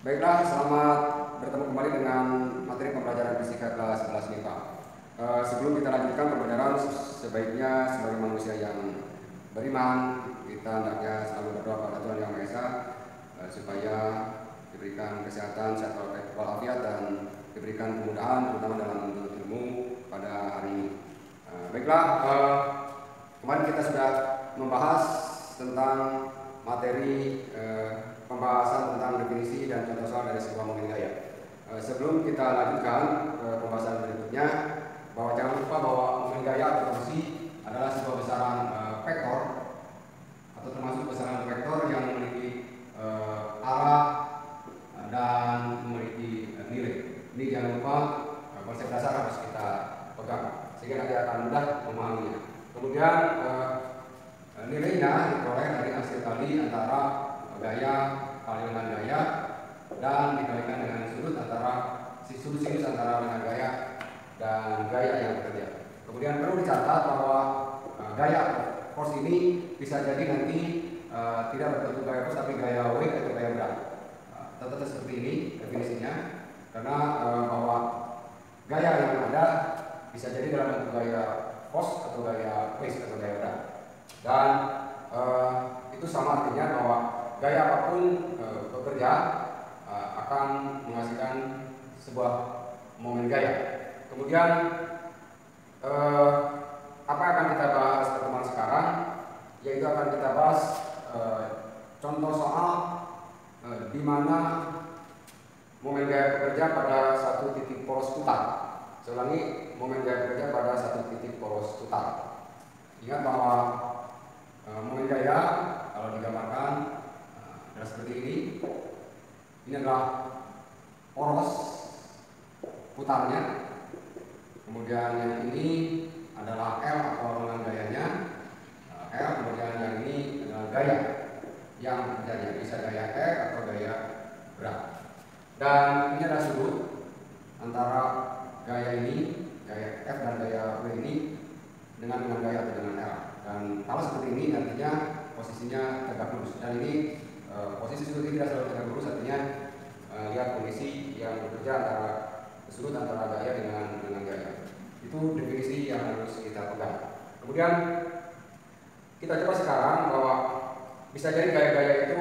Baiklah, selamat bertemu kembali dengan materi pembelajaran fisika kelas 11 MIPA. Sebelum kita lanjutkan pembelajaran, sebaiknya sebagai manusia yang beriman, kita hendaknya selalu berdoa pada Tuhan Yang Maha Esa supaya diberikan kesehatan, sehat walafiat, dan diberikan kemudahan terutama dalam menuntut ilmu pada hari ini. Baiklah, kemarin kita sudah membahas tentang materi pembahasan tentang definisi dan contoh soal dari sebuah momen gaya. Sebelum kita lanjutkan ke pembahasan berikutnya, bahwa jangan lupa bahwa momen gaya atau definisi adalah sebuah besaran vektor atau termasuk besaran vektor yang memiliki arah dan memiliki nilai. Ini jangan lupa konsep dasar harus kita pegang sehingga nanti akan mudah memahaminya. Kemudian nilainya diperoleh dari hasil kali antara gaya kali dengan gaya dan dikalikan dengan sudut antara sinus antara dengan gaya dan gaya yang bekerja. Kemudian perlu dicatat bahwa gaya force ini bisa jadi nanti tidak berbentuk gaya force tapi gaya weight atau gaya berat. Tetap seperti ini definisinya, karena bahwa gaya yang ada bisa jadi dalam bentuk gaya force atau gaya weight atau gaya berat. Dan itu sama artinya bahwa gaya apapun bekerja akan menghasilkan sebuah momen gaya. Kemudian apa yang akan kita bahas pertemuan sekarang, yaitu akan kita bahas contoh soal di mana momen gaya bekerja pada satu titik poros putar. Saya ulangi, momen gaya bekerja pada satu titik poros putar. Ingat bahwa momen gaya kalau digambarkan adalah seperti ini. Ini adalah poros putarnya. Kemudian yang ini adalah L atau lengan gayanya, L. Kemudian yang ini adalah gaya yang terjadi, bisa gaya X atau gaya berat. Dan ini adalah sudut antara gaya ini, gaya F dan gaya W ini dengan gaya atau dengan L. Dan kalau seperti ini artinya posisinya tegak lurus. Dan ini posisi sudut ini tidak selalu tegak lurus, artinya lihat kondisi yang bekerja antara sudut antara gaya dengan gaya. Itu definisi yang harus kita pegang. Kemudian kita coba sekarang bahwa bisa jadi gaya-gaya itu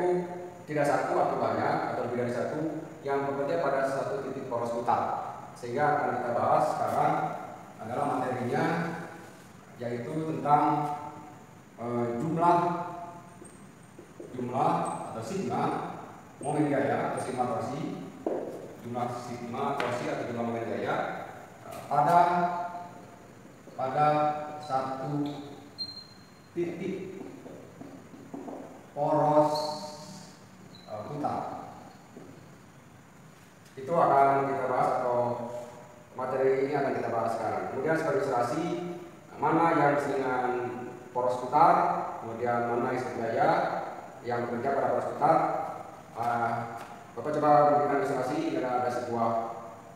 tidak satu atau banyak atau lebih dari satu yang bekerja pada satu titik poros putar. Sehingga akan kita bahas sekarang adalah materinya, yaitu tentang jumlah atau sigma momen gaya atau sigma torsi, jumlah sigma torsi atau jumlah momen gaya pada satu titik poros putar. Itu akan kita bahas, atau materi ini akan kita bahas sekarang. Kemudian sebagai ilustrasi, mana yang dengan poros putar, kemudian mana istilah gaya yang bekerja pada poros putar. Bapak coba memberikan ilustrasi. Ada sebuah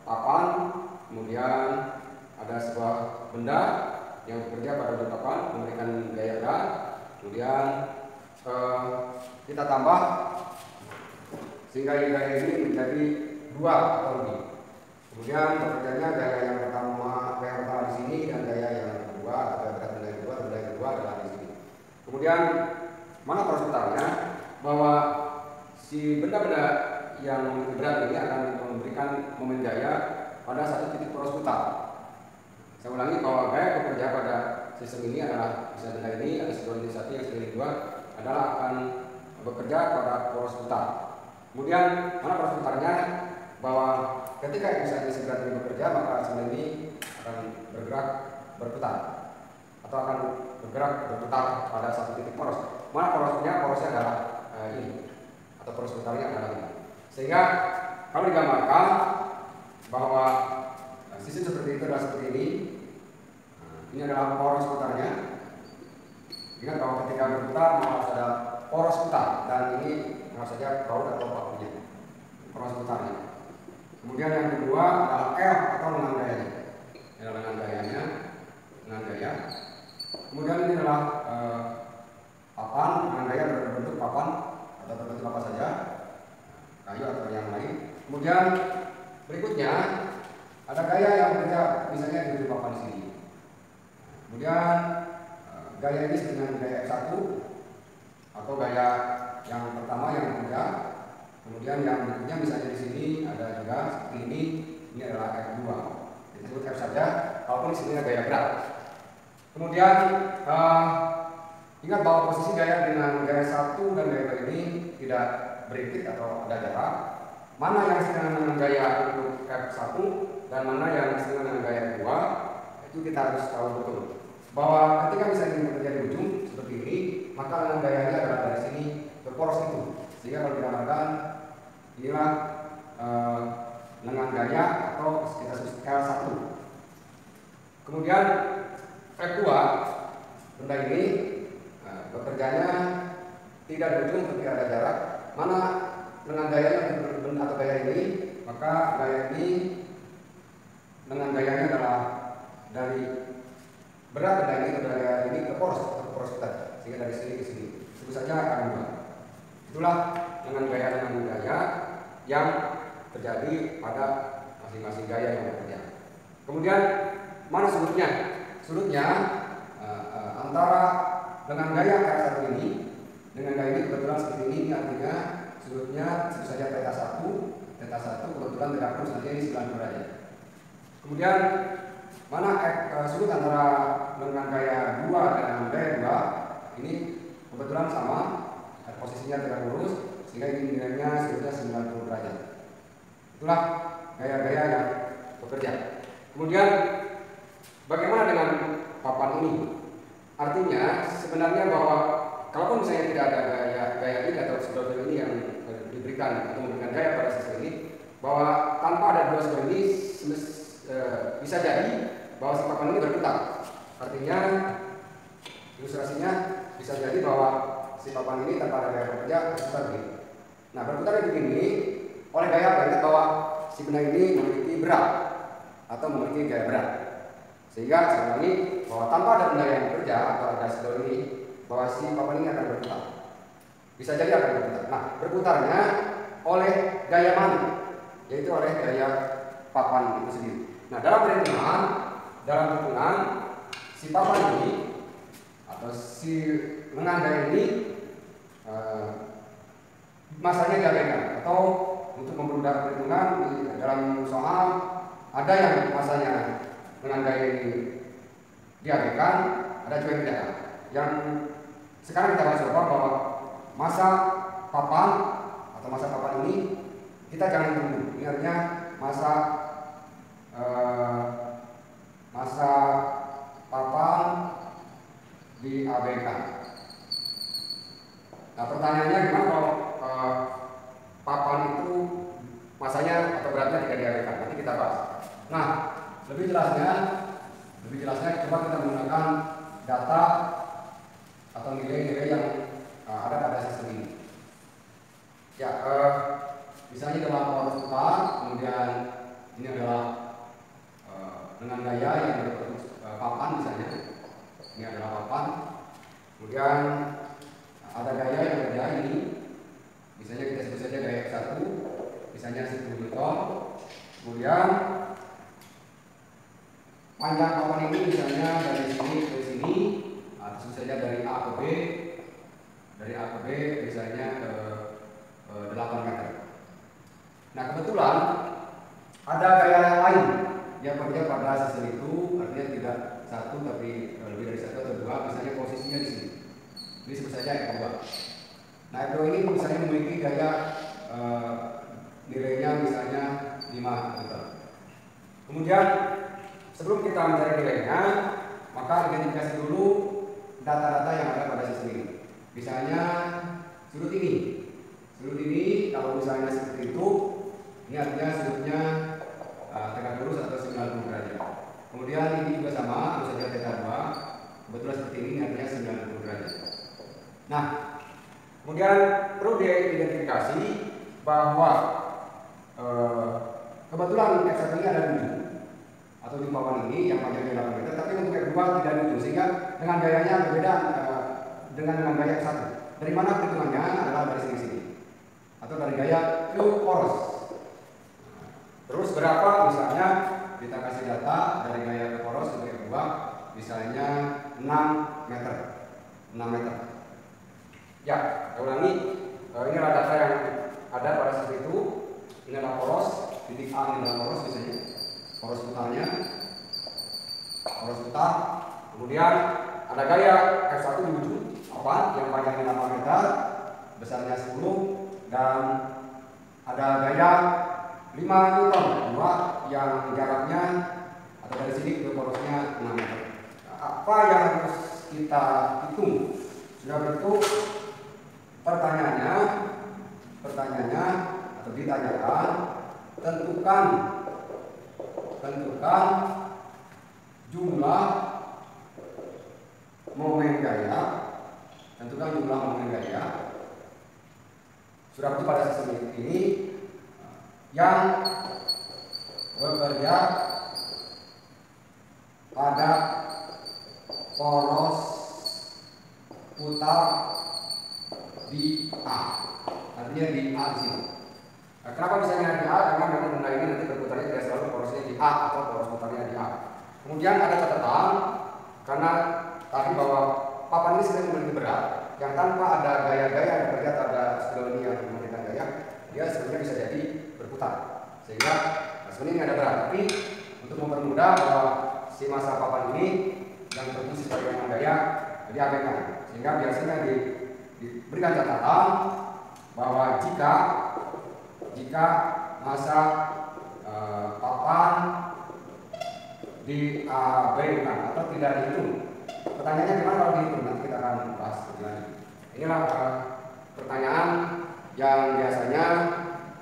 papan, kemudian ada sebuah benda yang bekerja pada ujung papan memberikan gaya K. Kemudian kita tambah sehingga gaya ini menjadi 2 atau lebih. Kemudian bekerjanya gaya yang pertama di sini, dan gaya yang kedua atau gaya berat benda yang kedua adalah di sini. Kemudian mana poros putarnya, bahwa si benda-benda yang memiliki berat ini akan memberikan momen gaya pada satu titik poros putar. Saya ulangi bahwa gaya bekerja pada sistem ini adalah, bisa benda ini ada sebuah satu yang sekali dua adalah akan bekerja pada poros putar. Kemudian mana poros putarnya, bahwa ketika misalnya si berat ini bekerja, maka sebenarnya ini akan bergerak berputar atau akan bergerak berputar pada satu titik poros. Mana porosnya adalah ini, atau poros putarnya adalah ini. Sehingga kalau digambarkan bahwa sistem seperti itu adalah seperti ini. Ini adalah poros putarnya. Ingat bahwa ketika berputar harus ada poros putar, dan ini harus saja baut atau pakunya, poros putarnya. Kemudian yang kedua adalah L atau lengan gayanya. Lengan gayanya, lengan gaya. Kemudian ini adalah papan, lengan gaya berbentuk papan atau berbentuk apa saja, kayu atau yang lain. Kemudian berikutnya ada gaya yang bekerja misalnya di ujung papan di sini. Kemudian gaya ini dengan gaya F1 atau gaya yang pertama yang bekerja. Kemudian yang berikutnya misalnya di sini ada juga seperti ini adalah F2. Disebut F saja, walaupun di sini ada gaya berat. Kemudian ingat bahwa posisi gaya dengan gaya 1 dan gaya 2 ini tidak berikut atau ada jarak. Mana yang setengah dengan gaya untuk F1 dan mana yang setengah dengan gaya 2, itu kita harus tahu betul. Bahwa ketika misalnya ini bekerja di ujung seperti ini, maka dengan gayanya adalah dari sini ke poros itu. Sehingga kalau digambarkan inilah lengan gaya atau kita sebut L1. Kemudian F2 benda ini bekerjanya tidak di ujung tapi ada jarak. Mana lengan gayanya atau gaya ini, maka gaya ini lengan gayanya adalah dari berat benda ini ke gaya ini ke poros kita, sehingga dari sini ke sini. Sebut saja K2. Itulah lengan gaya yang terjadi pada masing-masing gaya yang bekerja. Kemudian mana sudutnya? Sudutnya antara lengan gaya R1 ini dengan gaya ini kebetulan seperti ini, artinya sudutnya sebut saja theta 1 kebetulan tegak lurus, nanti ini 90 derajat. Kemudian mana sudut antara lengan gaya 2 dan gaya 2 ini kebetulan sama, posisinya tegak lurus, sehingga ini nilainya sudutnya 90 derajat. Itulah gaya-gaya yang bekerja. Kemudian bagaimana dengan papan ini? Artinya sebenarnya bahwa kalaupun misalnya tidak ada gaya ini atau sudut ini yang diberikan atau memberikan gaya pada sisi ini, bahwa tanpa ada dua sudut ini bisa jadi bahwa si papan ini berputar. Artinya ilustrasinya bisa jadi bahwa si papan ini tanpa ada gaya bekerja berputar begini. Nah, berputar begini oleh gaya apa? Bahwa si benda ini memiliki berat atau memiliki gaya berat. Sehingga saya ulangi bahwa tanpa ada benda yang bekerja atau ada sudut ini, bahwa si papan ini akan berputar. Bisa jadi akan berputar. Nah, berputarnya oleh gaya mana? Yaitu oleh gaya papan itu sendiri. Nah, dalam hitungan si papan ini atau si lengan gaya ini masanya diabaikan, atau untuk mempermudah perhitungan dalam soal ada yang masanya lengan gaya ini diabaikan, ada juga yang tidak. Yang sekarang kita bahas bahwa masa papan atau masa papan ini kita jangan tunggu. Ini artinya masa papan diabaikan. Nah, pertanyaannya gimana kalau papan itu masanya atau beratnya tidak diabaikan? Nanti kita bahas. Nah, lebih jelasnya coba kita menggunakan data atau nilai-nilai yang ada pada sistem ini. Ya, misalnya dalam poros putar, kemudian ini adalah dengan gaya yang berbentuk papan misalnya. Ini adalah papan. Kemudian ada gaya yang berbeda ini. Misalnya kita sebut saja gaya F1, misalnya 10 Newton. Kemudian panjang papan ini misalnya dari sini ke sini, sebut saja dari A ke B. Dari A ke B misalnya ke 8 meter. Nah, kebetulan ada gaya yang lain yang bekerja pada sistem itu, artinya tidak satu tapi lebih dari satu atau dua, misalnya posisinya di sini. Ini sebut saja F2. Nah, F2 ini misalnya memiliki gaya nilainya misalnya 5 meter. Kemudian sebelum kita mencari nilainya, maka identifikasi dulu data-data yang ada pada sistem ini. Misalnya sudut ini. Sudut ini kalau misalnya seperti itu, ini artinya sudutnya tegak lurus atau 90 derajat. Kemudian ini juga sama, harus saja theta 2. Kebetulan seperti ini artinya 90 derajat. Nah, kemudian perlu diidentifikasi bahwa kebetulan F1 ini ada di ujung atau di papan ini yang panjangnya 8 meter, tapi untuk F2 tidak di ujung, sehingga dengan gayanya berbeda dengan gaya F1. Dari mana perhitungannya adalah dari sini atau dari gaya ke poros. misalnya 6 meter. 6 meter. Ya, saya ulangi. Ini adalah data yang ada pada saat itu. Ini adalah poros, titik A ini adalah poros misalnya. Poros putarnya. Poros putar. Kemudian ada gaya F1 di ujung papan yang panjangnya 8 meter, besarnya 10, dan ada gaya 5 Newton dua yang jaraknya atau dari sini ke porosnya 6 meter. Apa yang harus kita hitung? Sudah bentuk pertanyaannya atau ditanyakan, tentukan jumlah momen gaya, sudah bentuk pada sistem ini yang bekerja pada poros putar di A, artinya di A di sini. Nah, kenapa bisa di A? Karena memang benda ini nanti berputarnya tidak selalu porosnya di A atau poros putarnya di A. Kemudian ada catatan karena tadi bahwa papan ini sedang memiliki berat yang tanpa ada gaya-gaya yang bekerja pada spidol ini yang memberikan gaya, dia sebenarnya bisa jadi berputar. Sehingga sebenarnya ini ada berat, tapi untuk mempermudah bahwa si massa papan ini yang berfungsi sebagai gaya diabaikan. Sehingga biasanya diberikan catatan bahwa jika massa papan diabaikan atau tidak dihitung. Pertanyaannya gimana kalau dihitung? Nanti kita akan bahas lebih lanjut. Inilah pertanyaan yang biasanya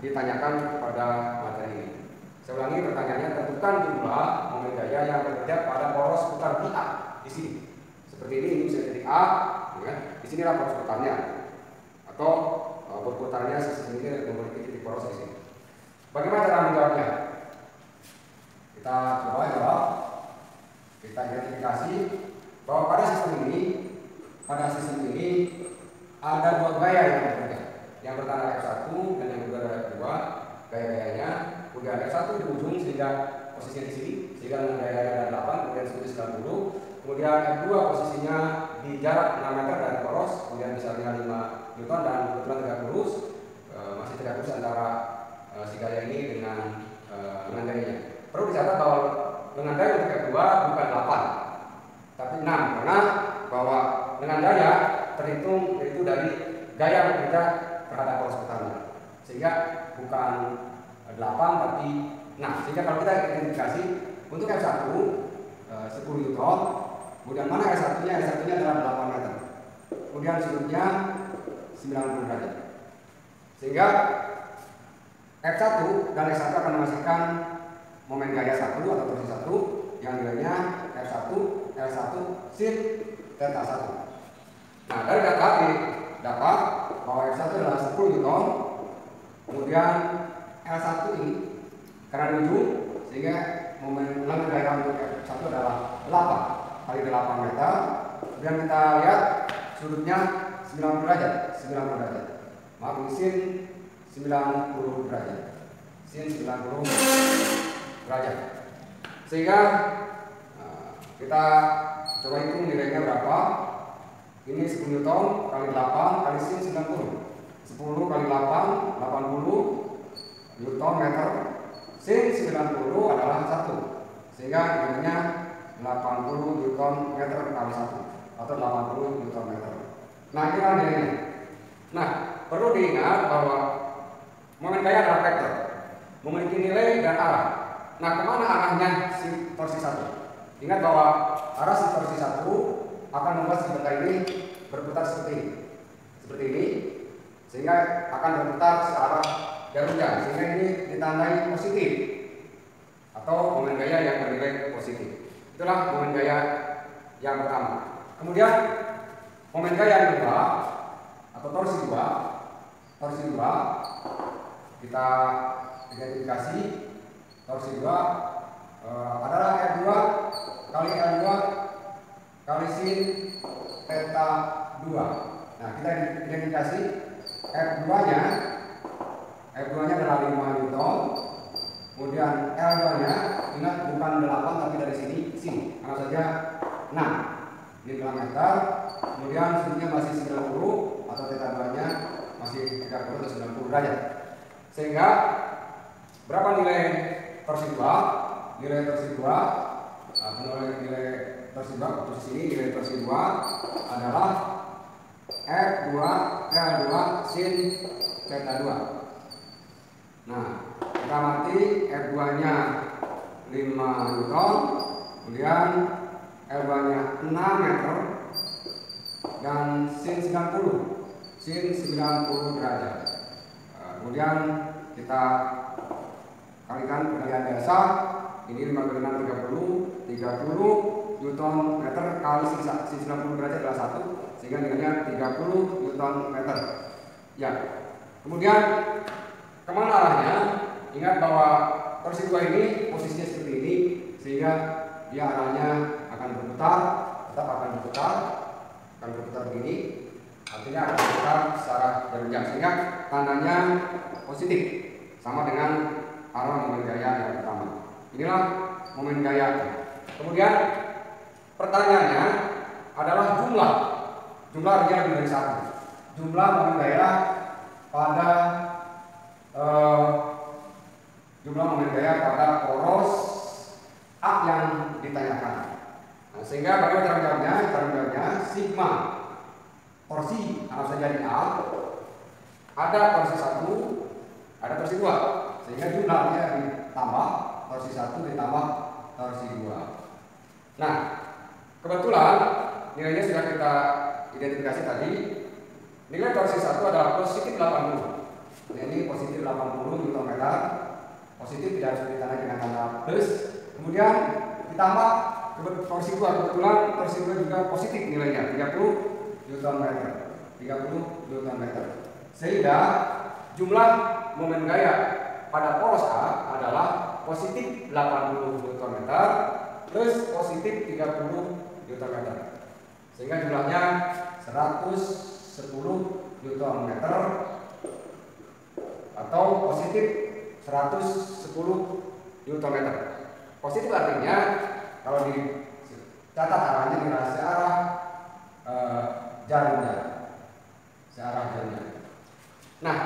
ditanyakan kepada materi ini. Saya ulangi pertanyaannya, tentukan jumlah momen gaya yang bekerja pada poros putar di A di sini. Seperti ini bisa jadi A, ya. Di sinilah poros putarnya, atau berputarnya sistem ini memiliki titik poros di sini. Bagaimana cara menjawabnya? Kita coba jawab. Kita identifikasi bahwa pada sistem ini ada dua gaya yang berbeda. Yang pertama F1 dan yang kedua ada F2. Gaya-gayanya kemudian F1 di ujung sehingga posisinya di sini, sehingga dengan gaya-gaya ada 8, kemudian 90. Kemudian F2 posisinya di jarak 6 meter dari poros, kemudian misalnya 5 Newton dan kebetulan tegak lurus, masih tegak lurus antara si gaya ini dengan gayanya. Perlu dicatat bahwa dengan gaya untuk F2 bukan 8 tapi 6, karena bahwa dengan gaya terhitung itu dari gaya yang berbeda terhadap poros putarnya, sehingga bukan 8 tapi 6. Sehingga kalau kita identifikasi untuk F1 10 Newton, kemudian mana S1-nya? S1-nya adalah 8 meter, kemudian sudutnya 90 derajat, sehingga F1 dan S1 akan menghasilkan momen gaya 1 atau torsi 1 yang nilainya F1 L1 sin theta 1. Nah, dari data didapat bahwa F1 adalah 10 Newton, kemudian L1 ini karena di ujung, sehingga momen gaya untuk F1 adalah 8 kali 8 meter. Kemudian kita lihat sudutnya 90 derajat. Maaf, ini sin 90 derajat. Sin 90 derajat. Sehingga kita coba hitung nilainya berapa. Ini 10 Newton kali 8 kali sin 90. 10 kali 8 80 Newton meter. Sin 90 adalah 1. Sehingga nilainya 80 Newton meter kali 1 atau 80 Newton meter. Nah, ini kan nilainya. Nah, perlu diingat bahwa momen gaya adalah vektor, memiliki nilai dan arah. Nah, kemana arahnya si torsi 1? Ingat bahwa arah si torsi 1 akan membuat si benda ini berputar seperti ini, sehingga akan berputar searah jarum jam, sehingga ini ditandai positif atau momen gaya yang bernilai positif. Itulah momen gaya yang pertama. Kemudian momen gaya yang kedua atau torsi 2 kita identifikasi. Torsi 2 adalah F2 kali L2 kali sin theta 2. Nah, kita identifikasi F2 nya adalah 5 Newton. Kemudian L2 nya ingat bukan 8 tapi dari sini, karena saja 6 kemudian sinnya masih 90 atau θ 2-nya masih 30 atau 90 derajat. Sehingga berapa nilai torsi 2? Nilai torsi 2 nilai torsi 2 posisi ini nilai torsi 2 adalah F2 L2 sin θ 2. Nah, kita amati F2-nya 5 Newton, kemudian L2-nya 6 meter, dan sin 90 derajat. Kemudian kita kalikan perkalian biasa, ini 5 kali 6 30 Newton meter kali sin 90 derajat adalah 1, sehingga nilainya 30 Newton meter. Ya, kemudian kemana arahnya? Ingat bahwa torsi 2 ini posisinya seperti ini, sehingga dia arahnya akan berputar, tetap akan berputar begini, artinya akan berputar secara jarum jam, sehingga tandanya positif, sama dengan arah momen gaya yang pertama. Inilah momen gaya. Kemudian pertanyaannya adalah jumlah artinya lebih dari 1. Jumlah momen gaya pada poros A yang ditanyakan. Nah, sehingga bagaimana cara menjawabnya? Cara menjawabnya sigma torsi anggap saja di A, ada torsi 1, ada torsi 2, sehingga jumlahnya ditambah torsi 1 ditambah torsi 2. Nah, kebetulan nilainya sudah kita identifikasi tadi. Nilai torsi 1 adalah positif 80. Nah, ini positif 80 Newton meter. Positif tidak harus ditandai dengan tanda plus. Kemudian ditambah torsi 2, kebetulan torsi 2 juga positif nilainya 30 Newton meter. 30 Newton meter. Sehingga jumlah momen gaya pada poros A adalah positif 80 Newton meter plus positif 30 Newton meter. Sehingga jumlahnya 110 Newton meter atau positif 110 Newton meter. Positif artinya kalau dicatat arahnya adalah searah jarumnya. Nah,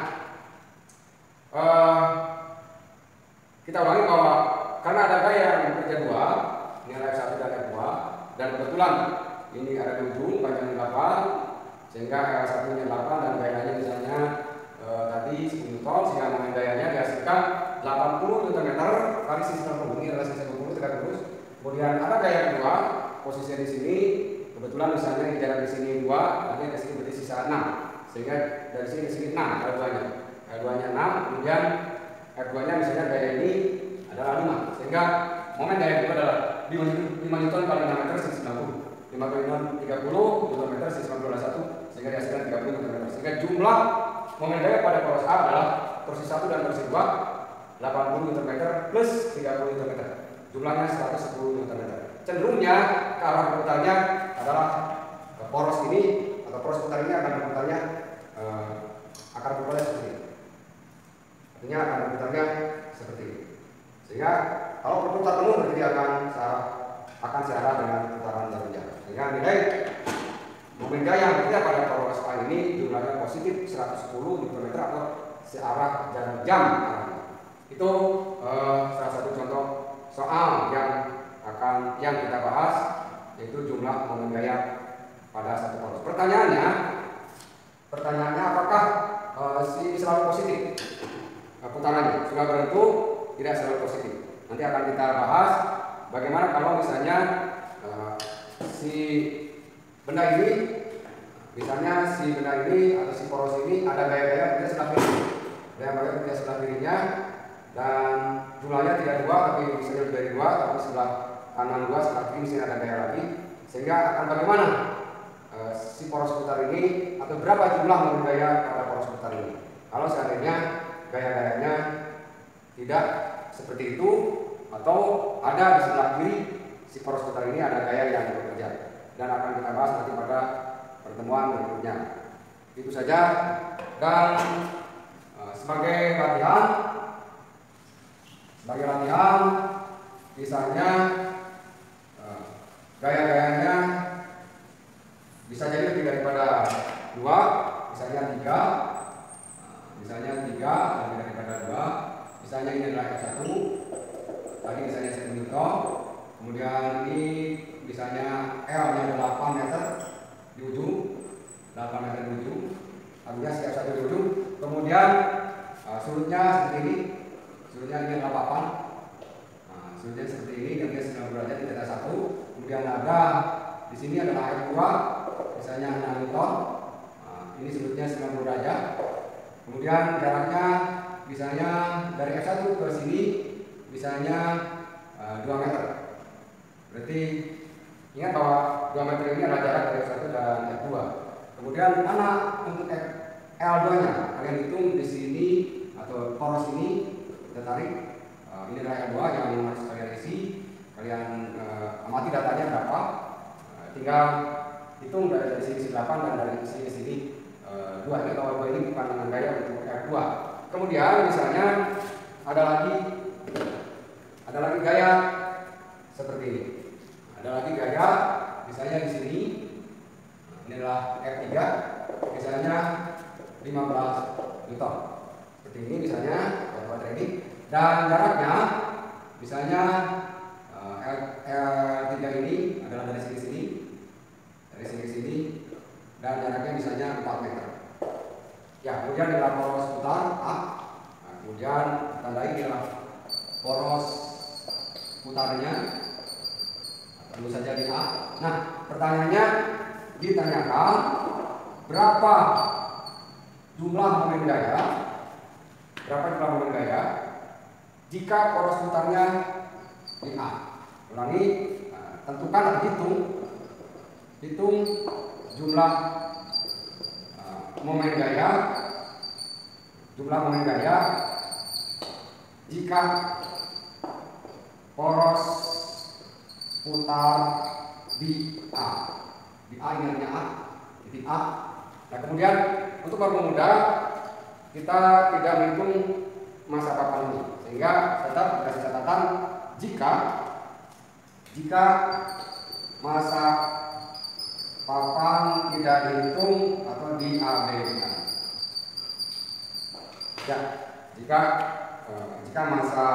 kita ulangi bahwa karena ada gaya yang bekerja 2, nilai F1 dan F2, dan kebetulan ini ada di ujung panjangnya 8, sehingga L1-nya 8 dan gayanya misalnya tadi 10 Newton, sehingga momen gayanya dihasilkan 80 Nm kali sin 90. Ini adalah sin 90 tegak lurus. Kemudian ada gaya kedua, posisinya di sini, kebetulan misalnya di jarak di sini 2, artinya di sini berarti sisa 6, sehingga dari sini ke sini 6 L2-nya 6, kemudian F2-nya misalnya gaya ini adalah 5, sehingga momen gaya kedua adalah 5 Newton kali 6 meter sin 90. 5 kali 6 30 Newton meter sin 90 adalah 1, sehingga dihasilkan 30 Newton meter. Sehingga jumlah momen gaya pada poros A adalah torsi 1 dan torsi 2 80 Nm plus 30 Nm. Jumlahnya 110 Nm. Cenderungnya ke arah berputarnya adalah poros ini atau poros putar ini akan berputarnya seperti ini. Artinya akan berputarnya seperti ini. Sehingga kalau berputar penuh berarti dia akan searah dengan putaran jarum jam. Sehingga nilai momen gaya yang bekerja pada poros A ini jumlahnya positif 110 Nm atau searah jarum jam. Itu salah satu contoh soal yang kita bahas, yaitu jumlah momen gaya pada satu poros. Pertanyaannya apakah ini selalu positif putarannya? Sudah tentu tidak selalu positif. Nanti akan kita bahas bagaimana kalau misalnya si benda ini, atau si poros ini ada gaya-gaya tidak sebelah kiri, gaya-gaya tidak sebelah kirinya, dan jumlahnya tidak 2 tapi misalnya lebih dari 2, tapi sebelah kanan 2, sebelah kiri misalnya ada gaya lagi, sehingga akan bagaimana si poros putar ini, atau berapa jumlah momen gaya pada poros putar ini kalau seandainya gaya-gayanya tidak seperti itu, atau ada di sebelah kiri si poros putar ini ada gaya yang bekerja, dan akan kita bahas nanti pada pertemuan berikutnya. Itu saja, dan sebagai latihan misalnya gaya-gayanya bisa jadi lebih daripada 2, misalnya 3, misalnya 3 lebih daripada 2, misalnya ini adalah F1, tadi misalnya 1 Newton, kemudian ini misalnya L nya adalah 8 meter di ujung, 8 meter di ujung, artinya setiap satu di ujung, kemudian surutnya seperti ini, surutnya ini adalah papan, surutnya seperti ini, dan dia 90 derajat di theta 1, kemudian ada di sini adalah F2, misalnya 6 Newton, ini surutnya 90 derajat, kemudian jaraknya misalnya dari F1 ke sini misalnya 2 meter. Berarti ingat bahwa 2 meter ini adalah jarak dari F1 dan F2. Kemudian mana untuk L2 nya? Kalian hitung di sini atau poros ini, kita tarik. Ini adalah L2 yang harus kalian isi. Kalian amati datanya berapa. Tinggal hitung dari sini 8 dan dari sini 2. Ini kalau 2 ini bukan dengan gaya untuk F2. Kemudian misalnya ada lagi gaya seperti ini. Ada lagi gaya misalnya di sini. Ini adalah F3, misalnya 15 Newton. Seperti ini misalnya buat ini. Dan jaraknya misalnya L3 ini adalah dari sini ke sini. Dari sini ke sini. Dan jaraknya misalnya 4 meter. Ya, kemudian adalah poros putar A. Kemudian tandai adalah poros putarnya, tentu saja di A. Nah, pertanyaannya ditanyakan berapa jumlah momen gaya, jika poros putarnya di A. Ulangi, tentukan atau hitung jumlah momen gaya, jika poros putar di A. Di A ini artinya A, titik A. Nah, kemudian untuk mempermudah kita tidak menghitung masa papan ini, sehingga tetap dikasih catatan jika masa papan tidak dihitung atau diabaikan. Ya, jika masa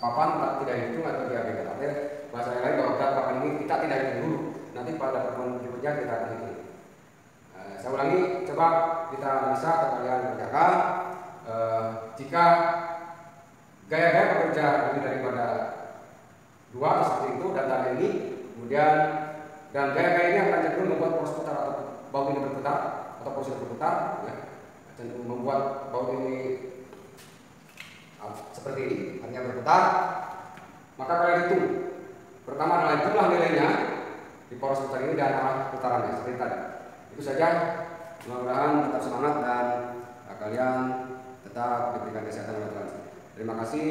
papan tidak dihitung atau diabaikan. Artinya bahasa yang lain bahwa berat papan ini kita tidak hitung dulu. Nanti pada pertemuan berikutnya kita akan hitung. Saya ulangi, coba kita analisa atau kalian kerjakan. Jika gaya-gaya bekerja lebih daripada 2 atau seperti itu dan tanda ini, kemudian dan gaya-gaya ini akan cenderung membuat poros putar atau baut ini berputar atau poros ini berputar, ya, cenderung membuat baut ini seperti ini, artinya berputar. Maka kalian hitung. Pertama adalah jumlah nilainya di poros putar ini dan arah putarannya seperti tadi. Itu saja. Mudah-mudahan tetap semangat dan kalian tetap diberikan kesehatan oleh Tuhan. Terima kasih.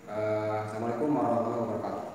Assalamualaikum warahmatullahi wabarakatuh.